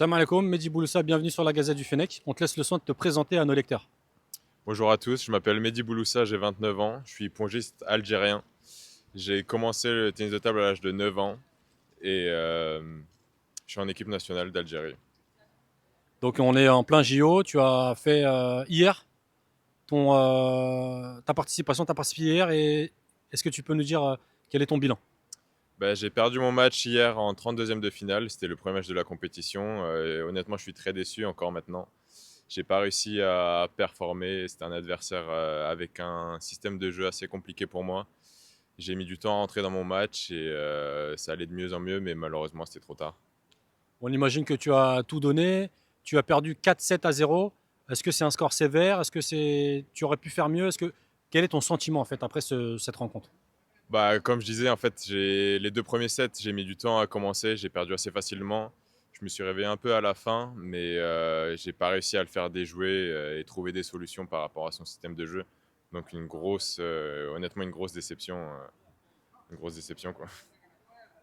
Salam alaikum, Mehdi Bouloussa, bienvenue sur la Gazette du Fennec. On te laisse le soin de te présenter à nos lecteurs. Bonjour à tous, je m'appelle Mehdi Bouloussa, j'ai 29 ans, je suis pongiste algérien. J'ai commencé le tennis de table à l'âge de 9 ans et je suis en équipe nationale d'Algérie. Donc on est en plein JO, tu as fait hier ta participation, tu as participé hier et est-ce que tu peux nous dire quel est ton bilan? J'ai perdu mon match hier en 32e de finale, c'était le premier match de la compétition et honnêtement je suis très déçu encore maintenant. J'ai pas réussi à performer, c'était un adversaire avec un système de jeu assez compliqué pour moi. J'ai mis du temps à rentrer dans mon match et ça allait de mieux en mieux mais malheureusement c'était trop tard. On imagine que tu as tout donné, tu as perdu 4-7-0. Est-ce que c'est un score sévère? Est-ce que tu aurais pu faire mieux? Quel est ton sentiment en fait après cette rencontre? Comme je disais, en fait, les deux premiers sets, j'ai mis du temps à commencer, j'ai perdu assez facilement. Je me suis réveillé un peu à la fin, mais j'ai pas réussi à le faire déjouer et trouver des solutions par rapport à son système de jeu. Donc honnêtement, une grosse déception quoi.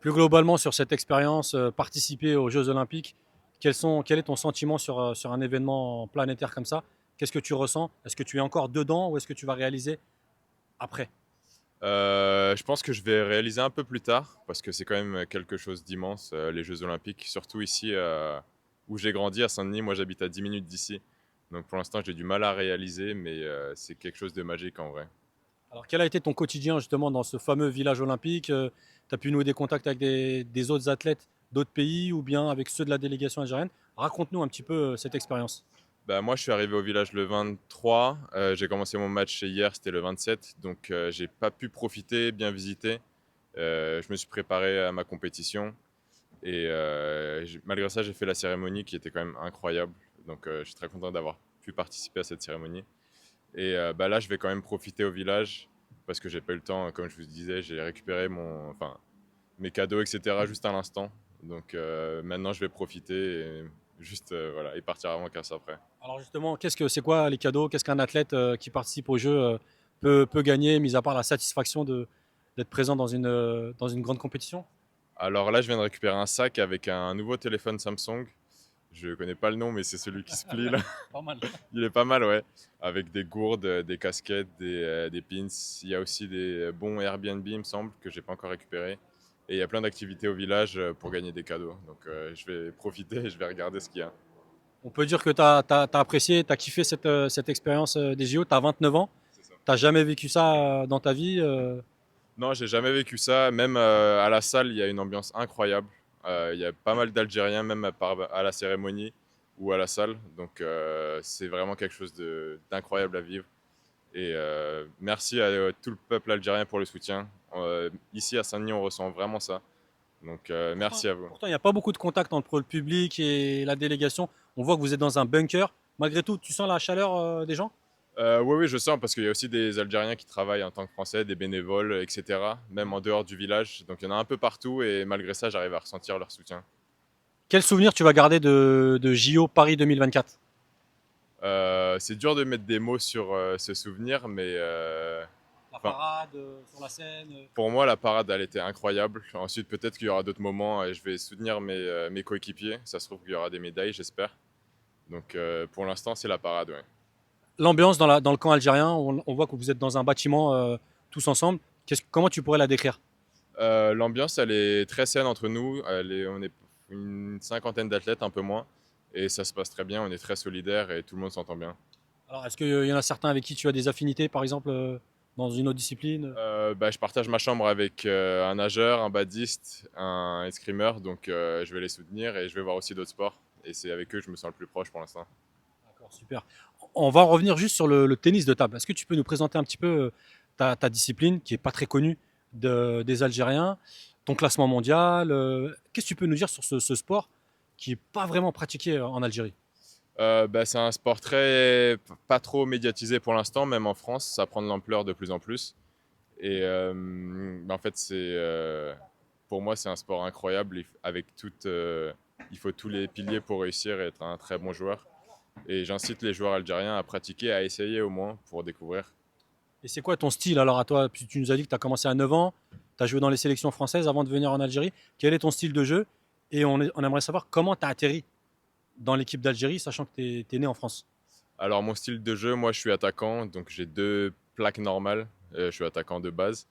Plus globalement sur cette expérience, participer aux Jeux Olympiques, quel est ton sentiment sur un événement planétaire comme ça? Qu'est-ce que tu ressens? Est-ce que tu es encore dedans ou est-ce que tu vas réaliser après? Je pense que je vais réaliser un peu plus tard parce que c'est quand même quelque chose d'immense, les Jeux Olympiques, surtout ici où j'ai grandi à Saint-Denis. Moi, j'habite à 10 minutes d'ici. Donc pour l'instant, j'ai du mal à réaliser, mais c'est quelque chose de magique en vrai. Alors quel a été ton quotidien justement dans ce fameux village olympique? Tu as pu nouer des contacts avec des autres athlètes d'autres pays ou bien avec ceux de la délégation algérienne? Raconte-nous un petit peu cette expérience. Moi, je suis arrivé au village le 23. J'ai commencé mon match hier, c'était le 27. Donc, j'ai pas pu profiter, bien visiter. Je me suis préparé à ma compétition. Et malgré ça, j'ai fait la cérémonie qui était quand même incroyable. Donc, je suis très content d'avoir pu participer à cette cérémonie. Et là, je vais quand même profiter au village parce que j'ai pas eu le temps. Comme je vous disais, j'ai récupéré mes cadeaux, etc. juste à l'instant. Donc, maintenant, je vais profiter et juste voilà, et partir avant qu'à ça après. Alors justement, c'est quoi les cadeaux? Qu'est-ce qu'un athlète qui participe au jeu peut gagner, mis à part la satisfaction d'être présent dans une grande compétition? Alors là, je viens de récupérer un sac avec un nouveau téléphone Samsung. Je connais pas le nom, mais c'est celui qui se plie là. Pas mal. Il est pas mal, ouais. Avec des gourdes, des casquettes, des pins. Il y a aussi des bons Airbnb, il me semble, que j'ai pas encore récupéré. Et il y a plein d'activités au village pour gagner des cadeaux. Donc je vais profiter et je vais regarder ce qu'il y a. On peut dire que tu as apprécié, tu as kiffé cette expérience des JO, tu as 29 ans, C'est ça. tu n'as jamais vécu ça dans ta vie. Non, j'ai jamais vécu ça. Même à la salle, il y a une ambiance incroyable. Il y a pas mal d'Algériens, même à la cérémonie ou à la salle. Donc c'est vraiment quelque chose d'incroyable à vivre. Et merci à tout le peuple algérien pour le soutien. Ici à Saint-Denis, on ressent vraiment ça. Donc Pourtant, merci à vous. pourtant, il n'y a pas beaucoup de contact entre le public et la délégation. On voit que vous êtes dans un bunker. Malgré tout, tu sens la chaleur des gens? Oui, oui, je sens parce qu'il y a aussi des Algériens qui travaillent en tant que Français, des bénévoles, etc. Même en dehors du village. Donc il y en a un peu partout et malgré ça, j'arrive à ressentir leur soutien. Quel souvenir tu vas garder de JO Paris 2024? C'est dur de mettre des mots sur ce souvenir, mais La enfin, parade sur la scène. pour moi, la parade, elle était incroyable. Ensuite, peut-être qu'il y aura d'autres moments et je vais soutenir mes coéquipiers. Ça se trouve qu'il y aura des médailles, j'espère. Donc, pour l'instant, c'est la parade, ouais. L'ambiance dans le camp algérien, on voit que vous êtes dans un bâtiment tous ensemble. Comment tu pourrais la décrire? L'ambiance, elle est très saine entre nous. On est une cinquantaine d'athlètes, un peu moins. Et ça se passe très bien. On est très solidaires et tout le monde s'entend bien. Alors, est-ce qu'il y en a certains avec qui tu as des affinités, par exemple, dans une autre discipline? Je partage ma chambre avec un nageur, un badiste, un escrimeur. Donc, je vais les soutenir et je vais voir aussi d'autres sports. Et c'est avec eux que je me sens le plus proche pour l'instant. D'accord, super. On va revenir juste sur le tennis de table. Est-ce que tu peux nous présenter un petit peu ta discipline, qui n'est pas très connue des Algériens, ton classement mondial? Qu'est-ce que tu peux nous dire sur ce sport qui n'est pas vraiment pratiqué en Algérie? C'est un sport pas trop médiatisé pour l'instant, même en France, ça prend de l'ampleur de plus en plus. Et en fait, pour moi, c'est un sport incroyable. Il faut tous les piliers pour réussir et être un très bon joueur. Et j'incite les joueurs algériens à pratiquer, à essayer au moins pour découvrir. Et c'est quoi ton style alors à toi? Puis tu nous as dit que tu as commencé à 9 ans, tu as joué dans les sélections françaises avant de venir en Algérie. Quel est ton style de jeu? Et on aimerait savoir comment tu as atterri dans l'équipe d'Algérie, sachant que tu es né en France? Alors, mon style de jeu, moi, je suis attaquant, donc j'ai deux plaques normales. Je suis attaquant de base.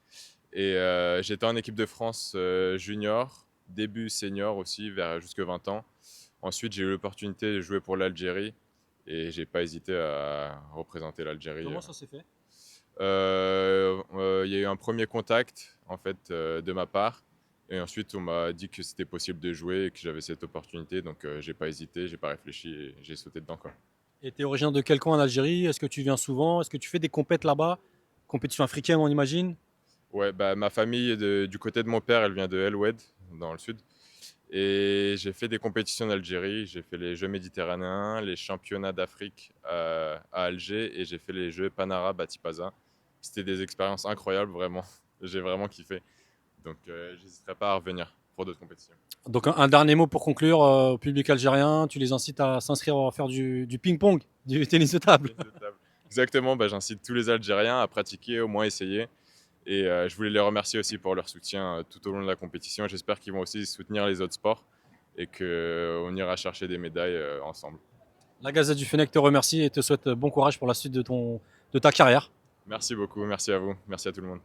Et j'étais en équipe de France junior, début senior aussi, vers jusque 20 ans. Ensuite, j'ai eu l'opportunité de jouer pour l'Algérie et j'ai pas hésité à représenter l'Algérie. Comment ça s'est fait? Il y a eu un premier contact en fait de ma part et ensuite on m'a dit que c'était possible de jouer et que j'avais cette opportunité, donc j'ai pas hésité, j'ai pas réfléchi et j'ai sauté dedans quoi. Et tu es originaire de quel coin en Algérie? Est-ce que tu viens souvent? Est-ce que tu fais des compètes là-bas? Compétition africaine, on imagine? Ouais, bah ma famille du côté de mon père, elle vient de El Oued dans le sud et j'ai fait des compétitions en Algérie, j'ai fait les Jeux méditerranéens, les championnats d'Afrique à Alger et j'ai fait les Jeux Pan-Arabes à Tipaza. C'était des expériences incroyables vraiment, j'ai vraiment kiffé. Donc, j'hésiterai pas à revenir pour d'autres compétitions. Donc un dernier mot pour conclure au public algérien, tu les incites à s'inscrire à faire du ping-pong, du tennis de table. Tennis de table. Exactement, bah, j'incite tous les Algériens à pratiquer, au moins essayer. Et je voulais les remercier aussi pour leur soutien tout au long de la compétition. J'espère qu'ils vont aussi soutenir les autres sports et qu'on ira chercher des médailles ensemble. La Gazette du Fennec te remercie et te souhaite bon courage pour la suite de ta carrière. Merci beaucoup, merci à vous, merci à tout le monde.